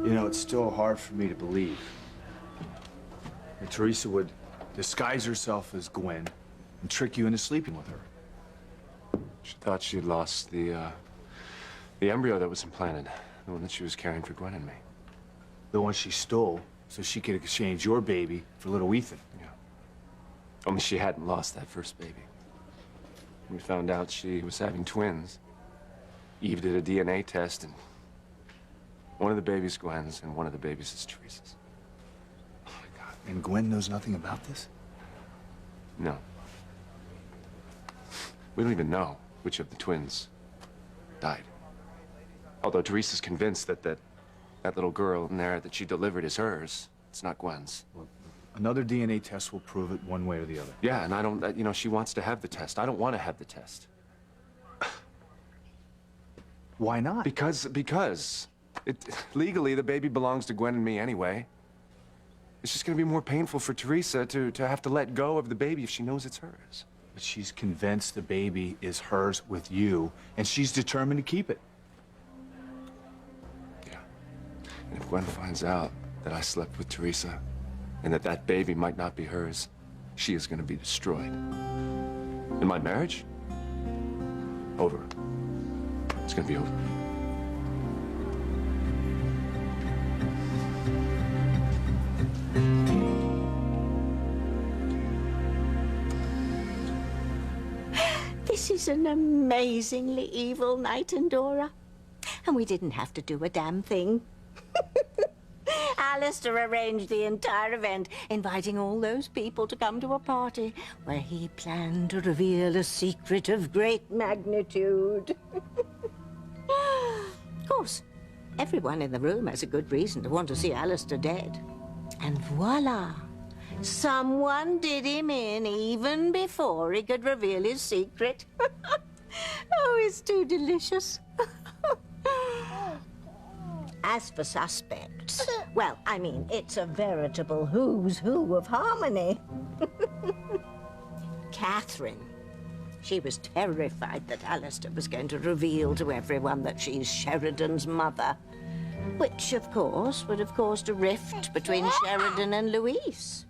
You know, it's still hard for me to believe that Teresa would disguise herself as Gwen and trick you into sleeping with her. She thought she'd lost the embryo that was implanted, the one that she was carrying for Gwen and me. The one she stole so she could exchange your baby for little Ethan. Yeah. Only she hadn't lost that first baby. We found out she was having twins. Eve did a DNA test, and one of the babies Gwen's, and one of the babies is Teresa's. Oh, my God. And Gwen knows nothing about this? No. We don't even know which of the twins died. Although Teresa's convinced that little girl in there that she delivered is hers. It's not Gwen's. Well, another DNA test will prove it one way or the other. Yeah, and I don't, you know, she wants to have the test. I don't want to have the test. Why not? Because legally the baby belongs to Gwen and me anyway. It's just gonna be more painful for Teresa to have to let go of the baby if she knows it's hers. But she's convinced the baby is hers with you, and she's determined to keep it. Yeah. And if Gwen finds out that I slept with Teresa, and that baby might not be hers, she is gonna be destroyed. And my marriage? Over. It's gonna be over. This is an amazingly evil night, Endora. And we didn't have to do a damn thing. Alistair arranged the entire event, inviting all those people to come to a party where he planned to reveal a secret of great magnitude. Of course, everyone in the room has a good reason to want to see Alistair dead. And voila! Someone did him in even before he could reveal his secret. Oh, it's too delicious. As for suspects, well, I mean, it's a veritable who's who of harmony. Catherine. She was terrified that Alistair was going to reveal to everyone that she's Sheridan's mother, which, of course, would have caused a rift between Sheridan and Louise.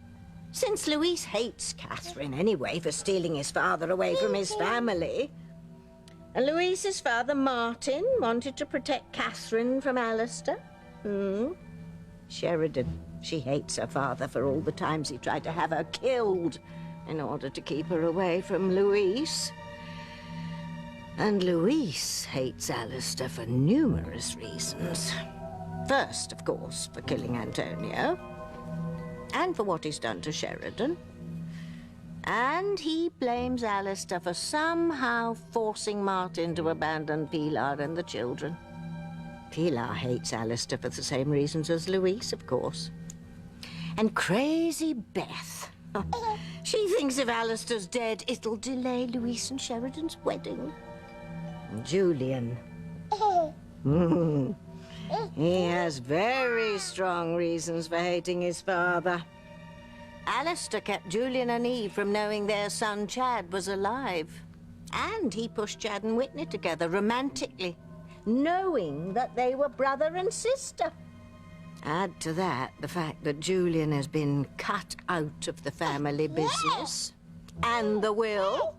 Since Louise hates Catherine anyway for stealing his father away from his family. And Louise's father, Martin, wanted to protect Catherine from Alistair. Sheridan, she hates her father for all the times he tried to have her killed in order to keep her away from Louise. And Louise hates Alistair for numerous reasons. First, of course, for killing Antonio, and for what he's done to Sheridan. And he blames Alistair for somehow forcing Martin to abandon Pilar and the children. Pilar hates Alistair for the same reasons as Louise, of course. And crazy Beth. She thinks if Alistair's dead, it'll delay Louise and Sheridan's wedding. And Julian. He has very strong reasons for hating his father. Alistair kept Julian and Eve from knowing their son Chad was alive. And he pushed Chad and Whitney together romantically, knowing that they were brother and sister. Add to that the fact that Julian has been cut out of the family business and the will.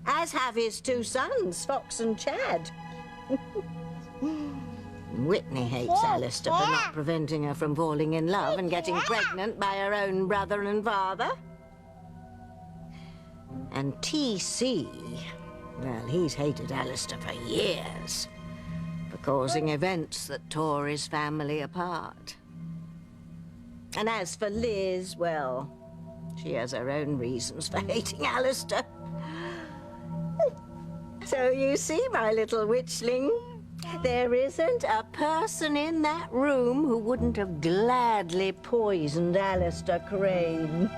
As have his two sons, Fox and Chad. Whitney hates Alistair for not preventing her from falling in love and getting pregnant by her own brother and father. And T.C., well, he's hated Alistair for years for causing events that tore his family apart. And as for Liz, well, she has her own reasons for hating Alistair. So you see, my little witchling, there isn't a person in that room who wouldn't have gladly poisoned Alistair Crane.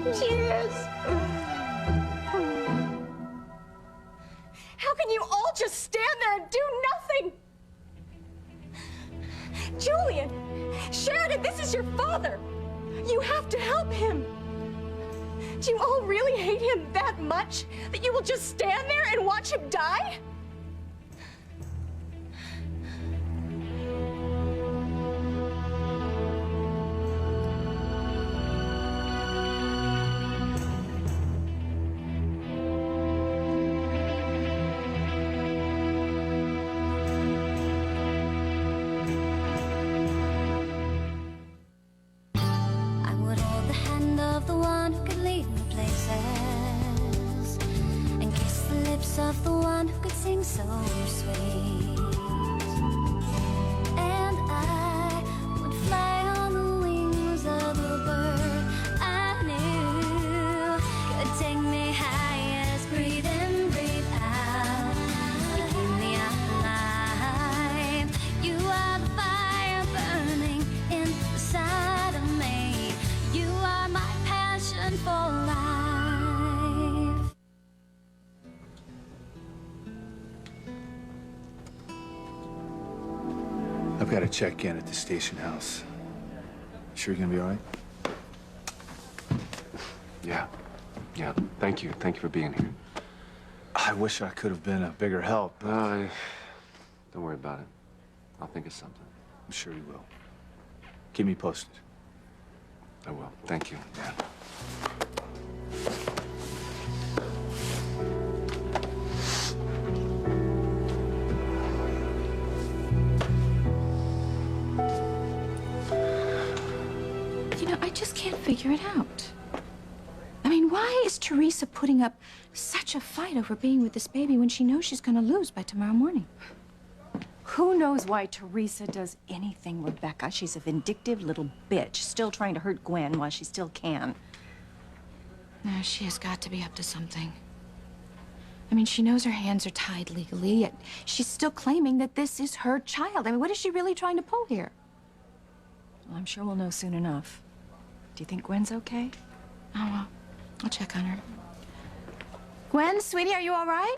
Cheers. How can you all just stand there and do nothing? Julian, Sheridan, this is your father. You have to help him. Do you all really hate him that much that you will just stand there and watch him die? so sweet. And I would fly on the wings of the bird I knew could take me highest. Breathe in, breathe out to keep me alive. You are the fire burning inside of me. You are my passion for life. I've got to check in at the station house. Sure you're gonna be all right? Yeah. Yeah. Thank you. Thank you for being here. I wish I could have been a bigger help. But Don't worry about it. I'll think of something. I'm sure you will. Keep me posted. I will. Thank you. Yeah. You know, I just can't figure it out. I mean, why is Teresa putting up such a fight over being with this baby when she knows she's gonna lose by tomorrow morning? Who knows why Teresa does anything, Rebecca? She's a vindictive little bitch, still trying to hurt Gwen while she still can. No, she has got to be up to something. I mean, she knows her hands are tied legally, yet she's still claiming that this is her child. I mean, what is she really trying to pull here? Well, I'm sure we'll know soon enough. Do you think Gwen's okay? Oh, well, I'll check on her. Gwen, sweetie, are you all right?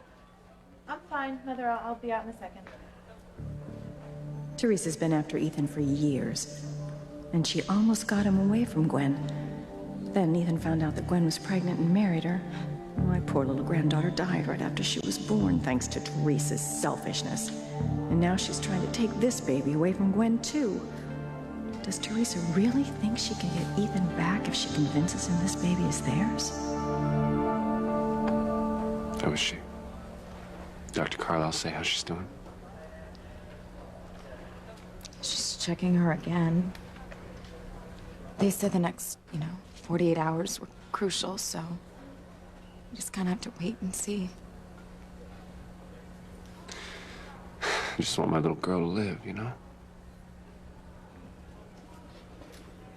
I'm fine, Mother. I'll be out in a second. Teresa's been after Ethan for years, and she almost got him away from Gwen. Then Ethan found out that Gwen was pregnant and married her. My poor little granddaughter died right after she was born, thanks to Teresa's selfishness. And now she's trying to take this baby away from Gwen, too. Does Teresa really think she can get Ethan back if she convinces him this baby is theirs? How is she? Dr. Carlisle say how she's doing? She's checking her again. They said the next, 48 hours were crucial, so we just kind of have to wait and see. I just want my little girl to live, you know?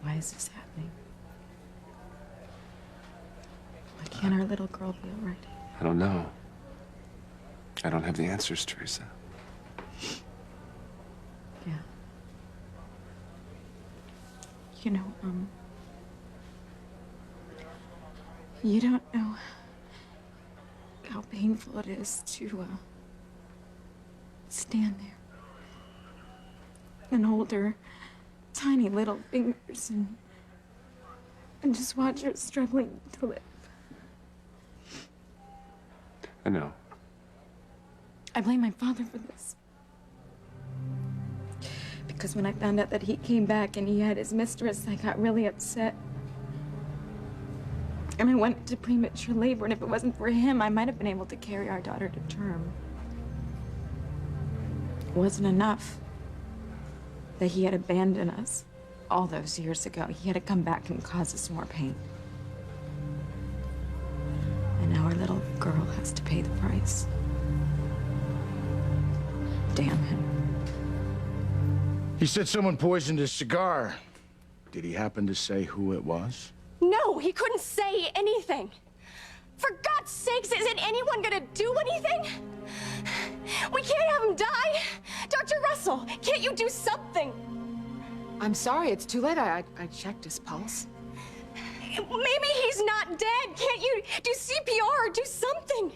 Why is this happening? Why can't our little girl be all right? I don't know. I don't have the answers, Teresa. Yeah. You don't know how painful it is to, stand there and hold her tiny little fingers and just watch her struggling to live. I know. I blame my father for this. Because when I found out that he came back and he had his mistress, I got really upset. And I went into premature labor, and if it wasn't for him, I might have been able to carry our daughter to term. It wasn't enough that he had abandoned us all those years ago. He had to come back and cause us more pain. And now our little girl has to pay the price. Damn him. He said someone poisoned his cigar. Did he happen to say who it was? No, he couldn't say anything. For God's sakes, isn't anyone gonna do anything? We can't have him die. Dr. Russell, can't you do something? I'm sorry, it's too late. I checked his pulse. Maybe he's not dead. Can't you do CPR or do something?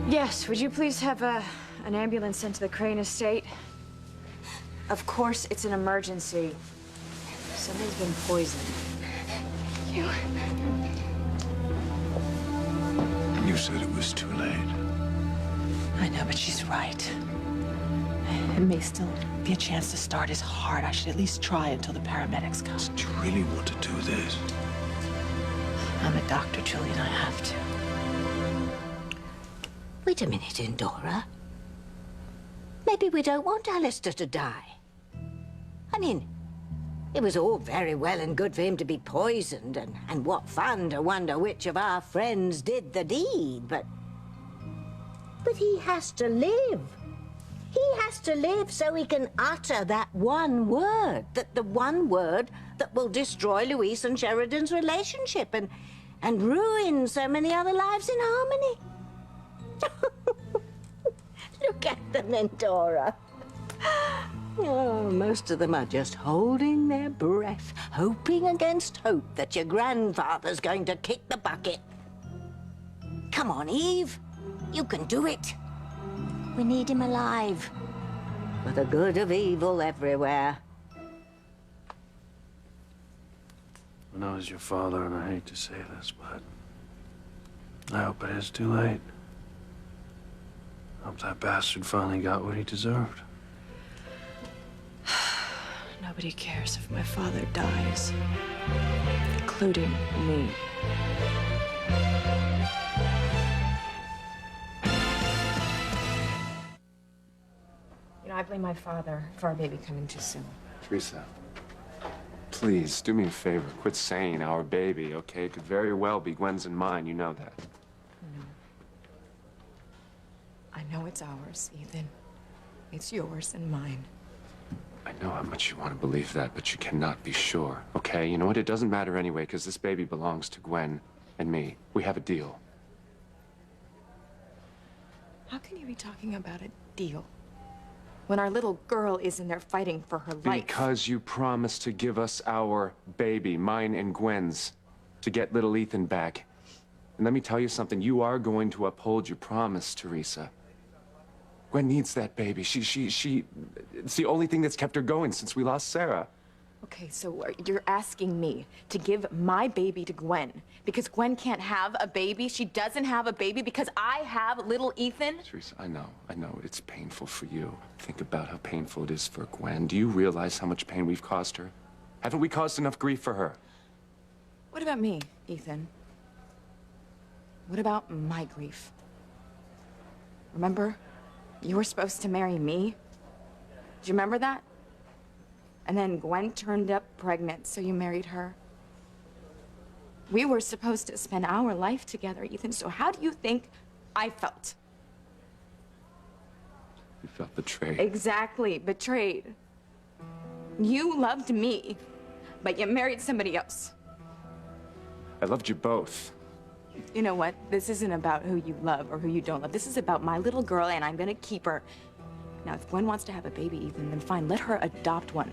Yes, would you please have an ambulance sent to the Crane estate? Of course, it's an emergency. Somebody's been poisoned. You. You said it was too late. I know, but she's right. It may still be a chance to start his heart. I should at least try until the paramedics come. Do you really want to do this? I'm a doctor, Julian. I have to. Wait a minute, Endora. Maybe we don't want Alistair to die. I mean, It was all very well and good for him to be poisoned, and what fun to wonder which of our friends did the deed, but he has to live. He has to live so he can utter that one word, the one word that will destroy Louise and Sheridan's relationship and ruin so many other lives in harmony. Look at them, Endora. Oh, most of them are just holding their breath, hoping against hope that your grandfather's going to kick the bucket. Come on, Eve. You can do it. We need him alive. For the good of evil everywhere. I know he's your father, and I hate to say this, but I hope it is too late. I hope that bastard finally got what he deserved. Nobody cares if my father dies, including me. You know, I blame my father for our baby coming too soon. Teresa, please do me a favor. Quit saying our baby, okay? It could very well be Gwen's and mine. You know that. No. I know it's ours, Ethan. It's yours and mine. I know how much you want to believe that, but you cannot be sure, okay? You know what? It doesn't matter anyway, because this baby belongs to Gwen and me. We have a deal. How can you be talking about a deal when our little girl is in there fighting for her life? Because you promised to give us our baby, mine and Gwen's, to get little Ethan back. And let me tell you something. You are going to uphold your promise, Teresa. Gwen needs that baby. It's the only thing that's kept her going since we lost Sarah. Okay, so you're asking me to give my baby to Gwen because Gwen can't have a baby? She doesn't have a baby because I have little Ethan? Teresa, I know. It's painful for you. Think about how painful it is for Gwen. Do you realize how much pain we've caused her? Haven't we caused enough grief for her? What about me, Ethan? What about my grief? Remember? You were supposed to marry me. Do you remember that? And then Gwen turned up pregnant, so you married her. We were supposed to spend our life together, Ethan, so how do you think I felt? You felt betrayed. Exactly, betrayed. You loved me, but you married somebody else. I loved you both. You know what? This isn't about who you love or who you don't love. This is about my little girl, and I'm gonna keep her. Now, if Gwen wants to have a baby, Ethan, then fine, let her adopt one.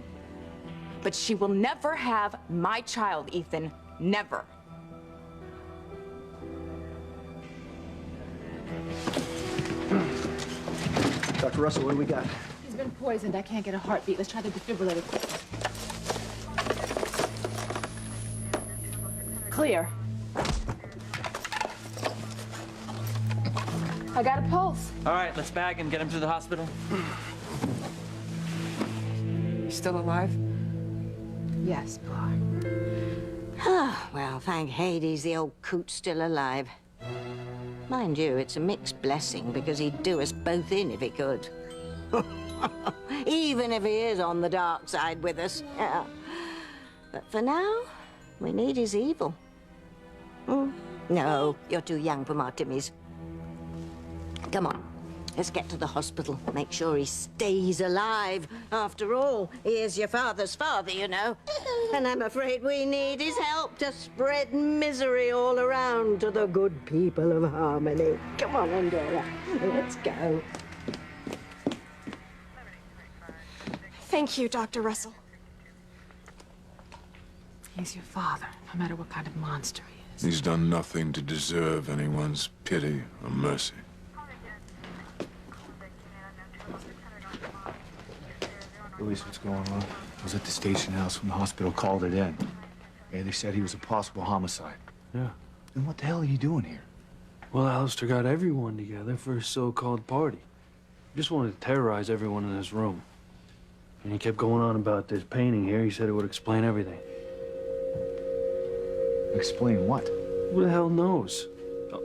But she will never have my child, Ethan. Never. Dr. Russell, what do we got? He's been poisoned. I can't get a heartbeat. Let's try the defibrillator. Clear. I got a pulse. All right, let's bag him, get him to the hospital. You still alive? Yes, Pilar. Ah, well, thank Hades the old coot's still alive. Mind you, it's a mixed blessing because he'd do us both in if he could. Even if he is on the dark side with us. Yeah. But for now, we need his evil. No, you're too young for Martimis. Come on, let's get to the hospital. Make sure he stays alive. After all, he is your father's father, you know. And I'm afraid we need his help to spread misery all around to the good people of Harmony. Come on, Endora, let's go. Thank you, Dr. Russell. He's your father, no matter what kind of monster he is. He's done nothing to deserve anyone's pity or mercy. Louise, what's going on? I was at the station house when the hospital called it in. Yeah, they said he was a possible homicide. Yeah. Then what the hell are you doing here? Well, Alistair got everyone together for his so-called party. He just wanted to terrorize everyone in this room. And he kept going on about this painting here. He said it would explain everything. Explain what? Who the hell knows? Oh,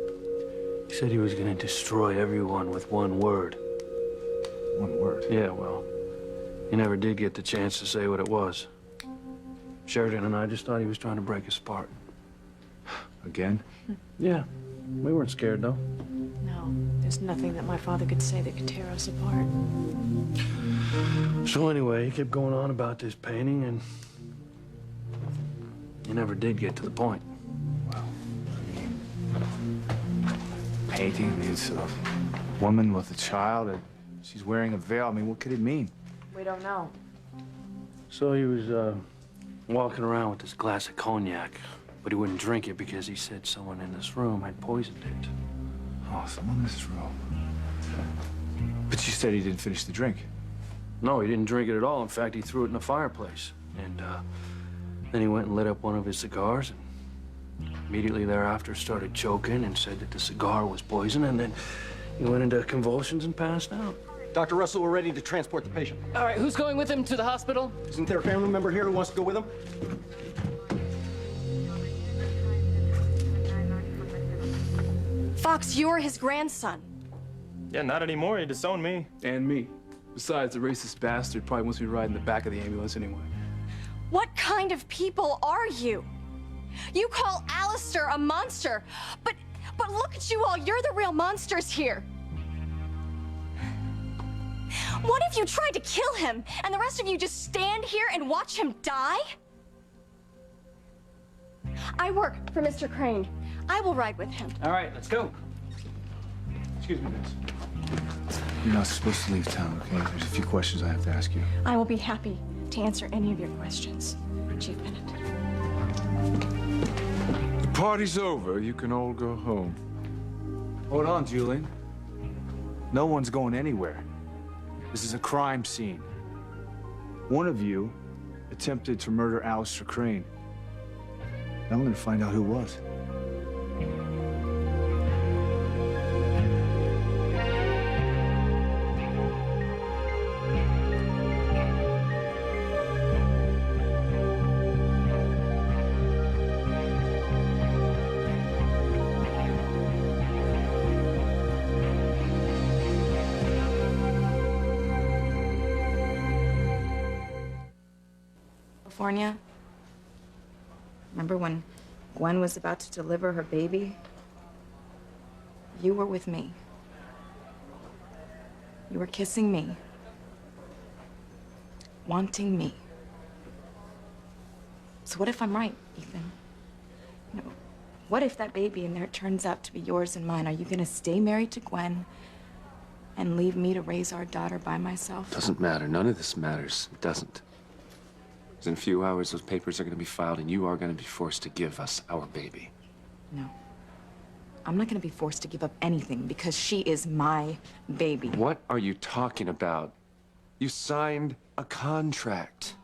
he said he was gonna destroy everyone with one word. One word? Yeah, well, he never did get the chance to say what it was. Sheridan and I just thought he was trying to break us apart. Again? Yeah, we weren't scared, though. No, there's nothing that my father could say that could tear us apart. So anyway, he kept going on about this painting, and he never did get to the point. Painting, it's a woman with a child, and she's wearing a veil. I mean, what could it mean? We don't know. So he was walking around with this glass of cognac, but he wouldn't drink it because he said someone in this room had poisoned it. Oh, someone in this room. But you said he didn't finish the drink. No, he didn't drink it at all. In fact, he threw it in the fireplace. And then he went and lit up one of his cigars, and immediately thereafter started choking and said that the cigar was poison, and then he went into convulsions and passed out. Dr. Russell, we're ready to transport the patient. All right, who's going with him to the hospital? Isn't there a family member here who wants to go with him? Fox, you're his grandson. Yeah, not anymore. He disowned me. And me. Besides, the racist bastard probably wants me to ride in the back of the ambulance anyway. What kind of people are you? You call Alistair a monster, but look at you all. You're the real monsters here. What if you tried to kill him and the rest of you just stand here and watch him die? I work for Mr. Crane. I will ride with him. All right, let's go. Excuse me, miss. You're not supposed to leave town, okay? There's a few questions I have to ask you. I will be happy to answer any of your questions, Chief Bennett. The party's over. You can all go home. Hold on, Julian. No one's going anywhere. This is a crime scene. One of you attempted to murder Alistair Crane. And I'm gonna find out who was. California. Remember when Gwen was about to deliver her baby? You were with me. You were kissing me. Wanting me. So what if I'm right, Ethan? You know, what if that baby in there turns out to be yours and mine? Are you gonna stay married to Gwen and leave me to raise our daughter by myself? Doesn't matter. None of this matters. It doesn't. Because in a few hours, those papers are going to be filed, and you are going to be forced to give us our baby. No. I'm not gonna be forced to give up anything because she is my baby. What are you talking about? You signed a contract.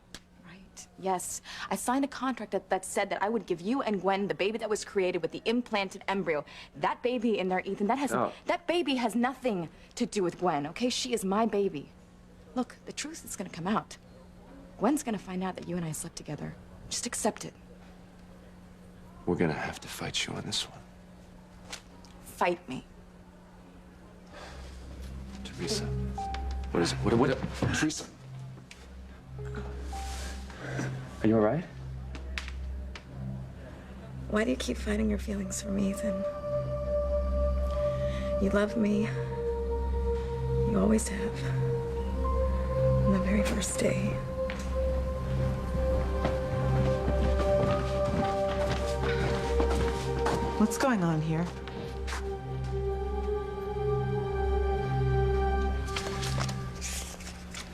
Right. Yes. I signed a contract that said that I would give you and Gwen the baby that was created with the implanted embryo. That baby in there, Ethan, that baby has nothing to do with Gwen, okay? She is my baby. Look, the truth is gonna come out. Gwen's gonna find out that you and I slept together. Just accept it. We're going to have to fight you on this one. Fight me. Teresa. What is it? What? Teresa. Are you all right? Why do you keep fighting your feelings for me, Ethan? You love me. You always have. From the very first day. What's going on here?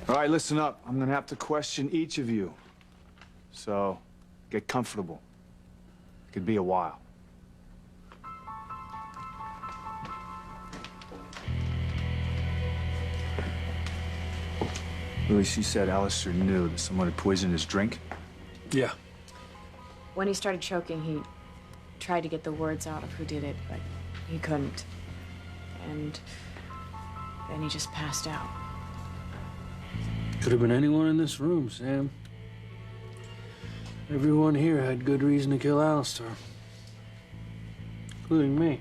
All right, listen up. I'm gonna have to question each of you. So, get comfortable. Could be a while. Louis, you said Alistair knew that someone had poisoned his drink? Yeah. When he started choking, he tried to get the words out of who did it, but he couldn't. And then he just passed out. Could have been anyone in this room, Sam. Everyone here had good reason to kill Alistair. Including me.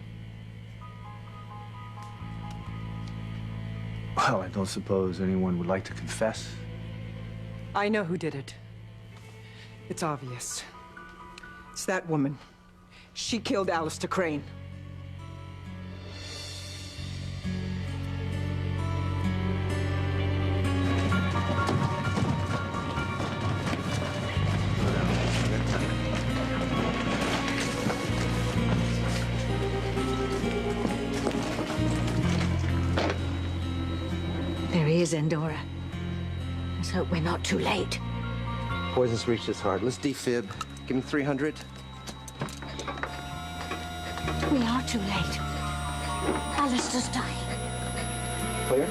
Well, I don't suppose anyone would like to confess. I know who did it. It's obvious. It's that woman. She killed Alistair Crane. There he is, Endora. Let's hope we're not too late. Poison's reached his heart. Let's defib. Give him 300. We are too late. Alistair's dying. Clear?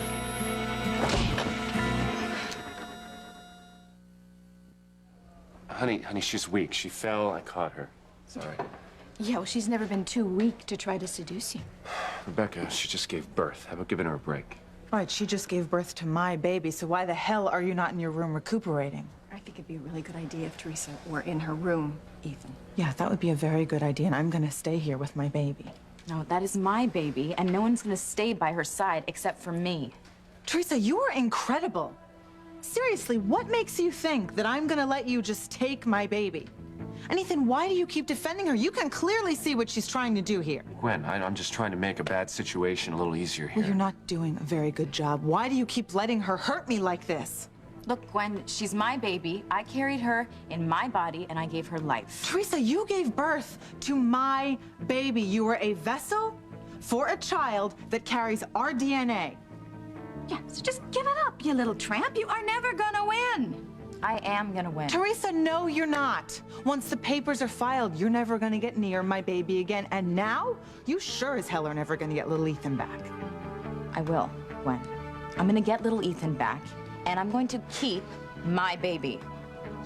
Honey, she's weak. She fell. I caught her. Sorry. Yeah, well, she's never been too weak to try to seduce you. Rebecca, she just gave birth. How about giving her a break? Right, she just gave birth to my baby, so why the hell are you not in your room recuperating? I think it'd be a really good idea if Teresa were in her room, Ethan. Yeah, that would be a very good idea, and I'm gonna stay here with my baby. No, that is my baby, and no one's gonna stay by her side except for me. Teresa, you are incredible. Seriously, what makes you think that I'm gonna let you just take my baby? And Ethan, why do you keep defending her? You can clearly see what she's trying to do here. Gwen, I'm just trying to make a bad situation a little easier here. Well, you're not doing a very good job. Why do you keep letting her hurt me like this? Look, Gwen, she's my baby. I carried her in my body, and I gave her life. Teresa, you gave birth to my baby. You were a vessel for a child that carries our DNA. Yeah, so just give it up, you little tramp. You are never gonna win. I am gonna win. Teresa, no, you're not. Once the papers are filed, you're never gonna get near my baby again. And now, you sure as hell are never gonna get little Ethan back. I will, Gwen. I'm gonna get little Ethan back, and I'm going to keep my baby.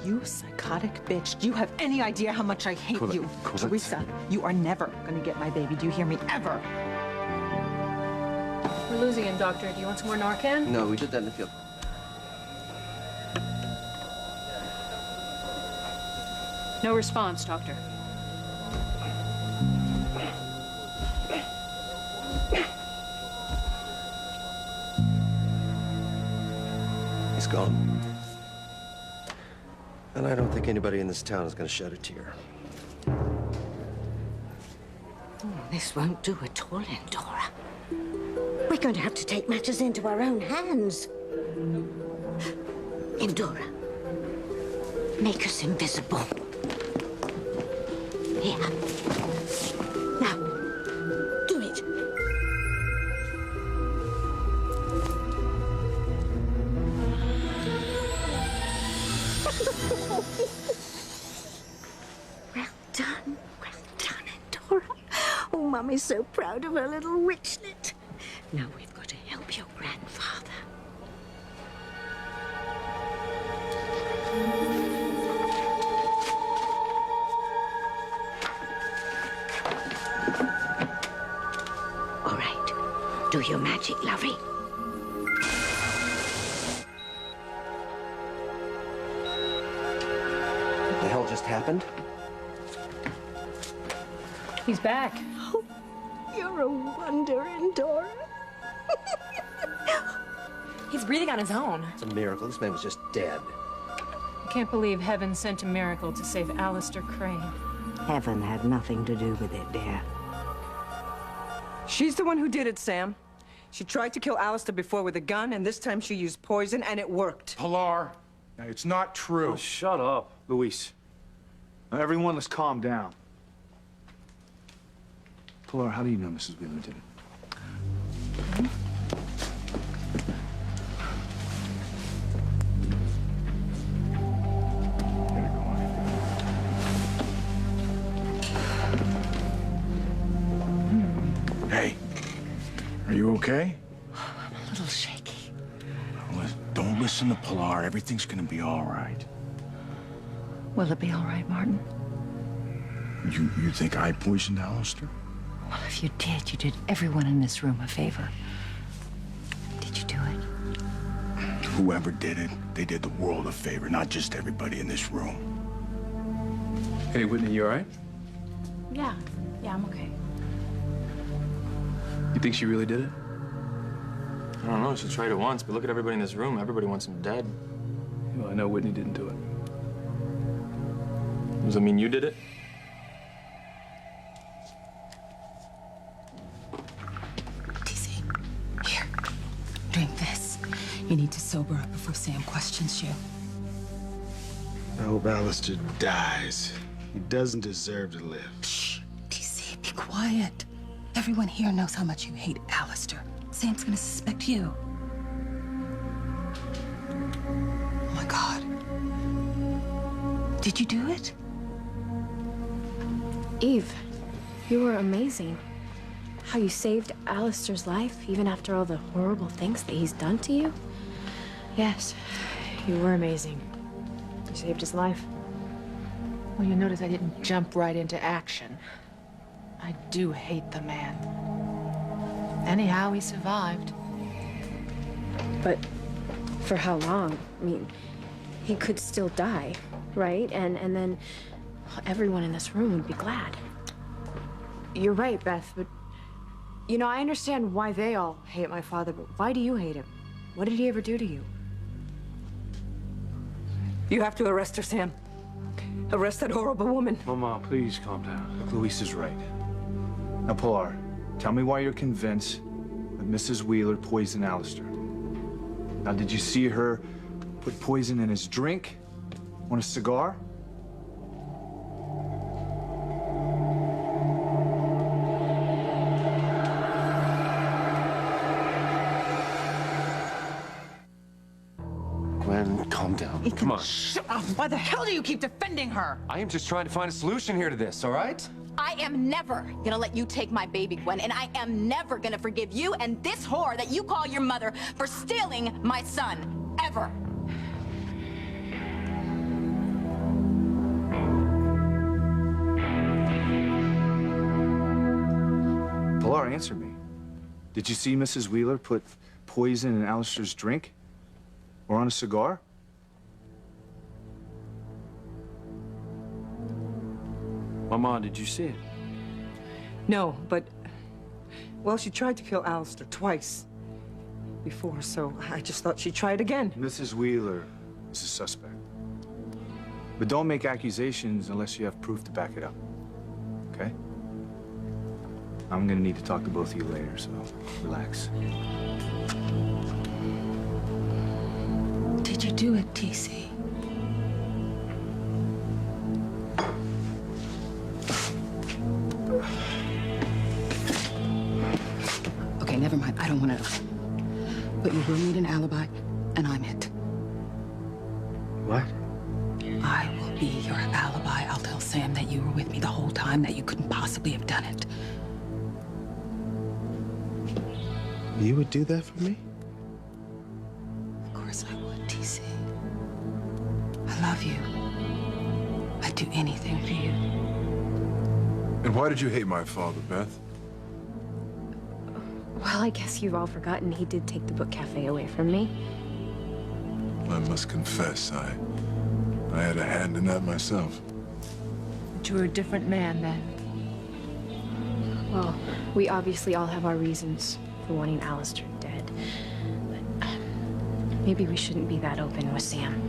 You psychotic bitch. Do you have any idea how much I hate you? Teresa, you are never gonna get my baby. Do you hear me? Ever. We're losing him, Doctor. Do you want some more Narcan? No, we did that in the field. No response, Doctor. He's gone. And I don't think anybody in this town is going to shed a tear. This won't do at all, Endora. We're going to have to take matters into our own hands. Endora, make us invisible. Here. Now, do it. Well done, Endora. Oh, Mummy's so proud of her little witchlet. Now we've got to help your grandfather. All right, do your magic, lovey. What the hell just happened? He's back. Oh, you're a wonder, Endora. He's breathing on his own. It's a miracle. This man was just dead. I can't believe heaven sent a miracle to save Alistair Crane. Heaven had nothing to do with it, dear. She's the one who did it, Sam. She tried to kill Alistair before with a gun, and this time she used poison, and it worked. Pilar, now, it's not true. Oh, shut up. Luis. Now, everyone, let's calm down. Pilar, how do you know Mrs. Wheeler did it? Hey, are you okay? I'm a little shaky. Don't listen to Pilar. Everything's gonna be all right. Will it be all right, Martin? You think I poisoned Alistair? Well, if you did everyone in this room a favor. Did you do it? Whoever did it, they did the world a favor, not just everybody in this room. Hey, Whitney, you all right? Yeah, I'm okay. You think she really did it? I don't know. She tried it once, but look at everybody in this room. Everybody wants him dead. Well, I know Whitney didn't do it. Does that mean you did it? TC, here. Drink this. You need to sober up before Sam questions you. I hope Alistair dies. He doesn't deserve to live. Shh. TC, be quiet. Everyone here knows how much you hate Alistair. Sam's gonna suspect you. Oh my God. Did you do it? Eve, you were amazing. How you saved Alistair's life, even after all the horrible things that he's done to you. Yes, you were amazing. You saved his life. Well, you notice I didn't jump right into action. I do hate the man. Anyhow, he survived. But for how long? I mean, he could still die, right? And then everyone in this room would be glad. You're right, Beth, but you know, I understand why they all hate my father, but why do you hate him? What did he ever do to you? You have to arrest her, Sam. Arrest that horrible woman. Mama, please calm down. Look, Luis is right. Now, Pilar, tell me why you're convinced that Mrs. Wheeler poisoned Alistair. Now, did you see her put poison in his drink? On a cigar? Gwen, calm down. Come on. Shut up! Why the hell do you keep defending her? I am just trying to find a solution here to this, all right? I am never gonna let you take my baby, Gwen, and I am never gonna forgive you and this whore that you call your mother for stealing my son. Ever. Pilar, answer me. Did you see Mrs. Wheeler put poison in Alistair's drink? Or on a cigar? Mama, did you see it? No, but... Well, she tried to kill Alistair twice before, so I just thought she'd try it again. Mrs. Wheeler is a suspect. But don't make accusations unless you have proof to back it up. Okay? I'm gonna need to talk to both of you later, so relax. Did you do it, TC? Okay, never mind. I don't want to know. But you will need an alibi, and I'm it. What? I will be your alibi. I'll tell Sam that you were with me the whole time, that you couldn't possibly have done it. You would do that for me? Of course I would, TC. I love you. I'd do anything for you. And why did you hate my father, Beth? Well, I guess you've all forgotten he did take the book cafe away from me. I must confess, I had a hand in that myself. But you were a different man then. Well, we obviously all have our reasons for wanting Alistair dead. But maybe we shouldn't be that open with Sam.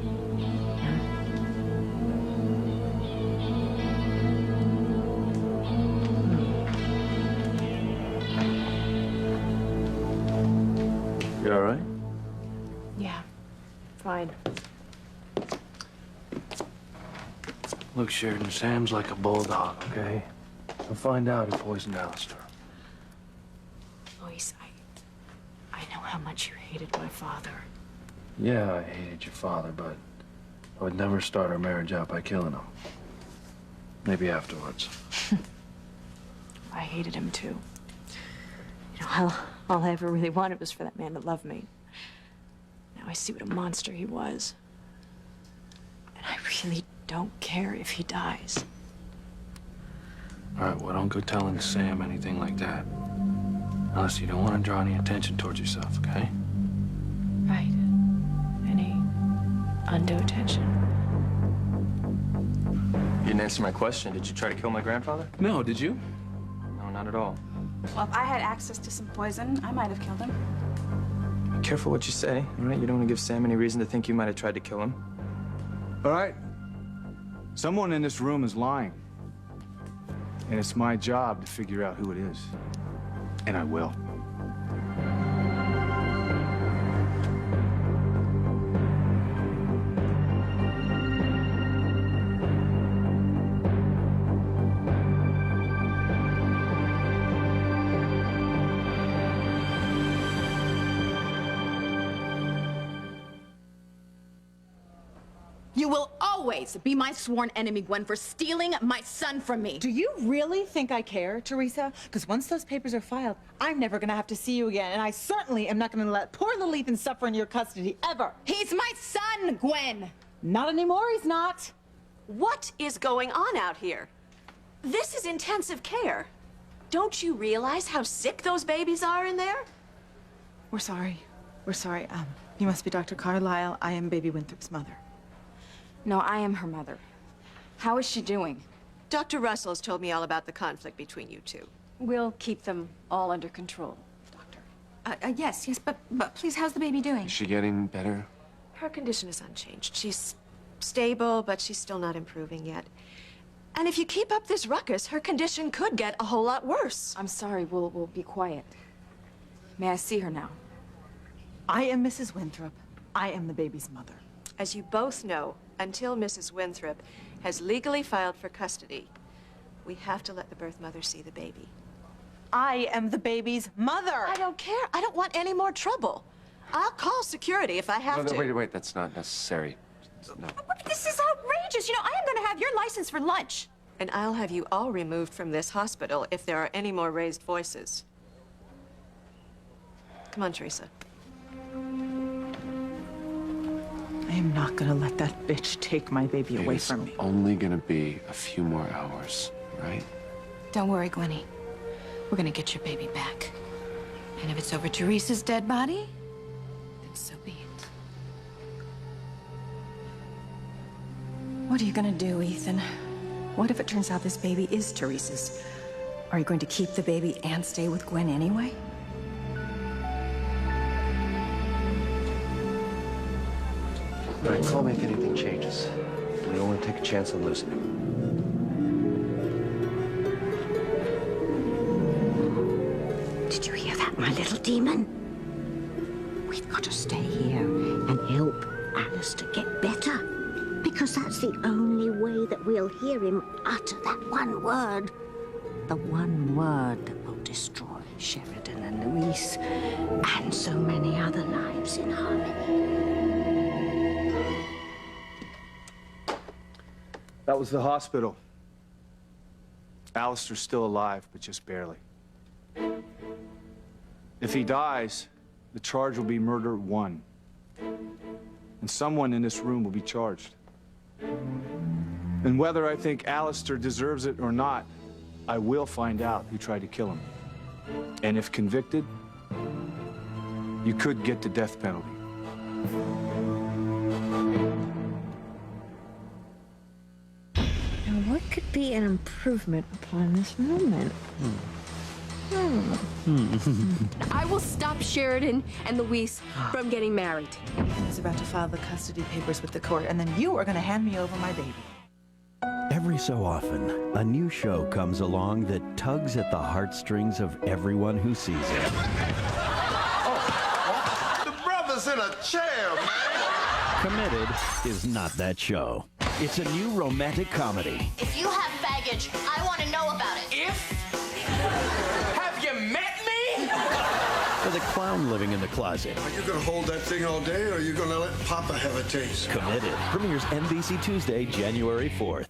You all right? Yeah, fine. Look, Sheridan, Sam's like a bulldog, okay? We'll find out who poisoned Alistair. Luis, I know how much you hated my father. Yeah, I hated your father, but I would never start our marriage out by killing him. Maybe afterwards. I hated him too. You know, all I ever really wanted was for that man to love me. Now I see what a monster he was. And I really don't care if he dies. All right, well, don't go telling Sam anything like that. Unless you don't want to draw any attention towards yourself, okay? Right. Any undue attention. You didn't answer my question. Did you try to kill my grandfather? No, did you? No, not at all. Well, if I had access to some poison, I might have killed him. Be careful what you say, all right? You don't want to give Sam any reason to think you might have tried to kill him. All right. Someone in this room is lying. And it's my job to figure out who it is. And I will. You will always be my sworn enemy, Gwen, for stealing my son from me. Do you really think I care, Teresa? Because once those papers are filed, I'm never gonna have to see you again, and I certainly am not gonna let poor little Ethan suffer in your custody, ever. He's my son, Gwen! Not anymore, he's not. What is going on out here? This is intensive care. Don't you realize how sick those babies are in there? We're sorry. We're sorry. You must be Dr. Carlisle. I am baby Winthrop's mother. No, I am her mother. How is she doing? Dr. Russell has told me all about the conflict between you two. We'll keep them all under control, Doctor. Yes, but please, how's the baby doing? Is she getting better? Her condition is unchanged. She's stable, but she's still not improving yet. And if you keep up this ruckus, her condition could get a whole lot worse. I'm sorry, we'll be quiet. May I see her now? I am Mrs. Winthrop. I am the baby's mother. As you both know, until Mrs. Winthrop has legally filed for custody, we have to let the birth mother see the baby. I am the baby's mother. I don't care. I don't want any more trouble. I'll call security if I have to. Wait, that's not necessary. No. This is outrageous. You know, I am going to have your license for lunch. And I'll have you all removed from this hospital if there are any more raised voices. Come on, Teresa. I am not gonna let that bitch take my baby away from me. It's only gonna be a few more hours, right? Don't worry, Gwenny. We're gonna get your baby back. And if it's over Teresa's dead body, then so be it. What are you gonna do, Ethan? What if it turns out this baby is Teresa's? Are you going to keep the baby and stay with Gwen anyway? All right, call me if anything changes. We don't want to take a chance on losing him. Did you hear that, my little demon? We've got to stay here and help Alistair get better. Because that's the only way that we'll hear him utter that one word. The one word that will destroy Sheridan and Louise and so many other lives in Harmony. That was the hospital. Alistair's still alive, but just barely. If he dies, the charge will be murder 1. And someone in this room will be charged. And whether I think Alistair deserves it or not, I will find out who tried to kill him. And if convicted, you could get the death penalty. Now, what could be an improvement upon this moment? I will stop Sheridan and Louise from getting married. He's about to file the custody papers with the court, and then you are gonna hand me over my baby. Every so often, a new show comes along that tugs at the heartstrings of everyone who sees it. The brother's in a chair, man. Committed is not that show. It's a new romantic comedy. If you have baggage, I want to know about it. Have you met me? For the clown living in the closet. Are you gonna hold that thing all day, or are you gonna let Papa have a taste? Committed premieres NBC Tuesday, January 4th.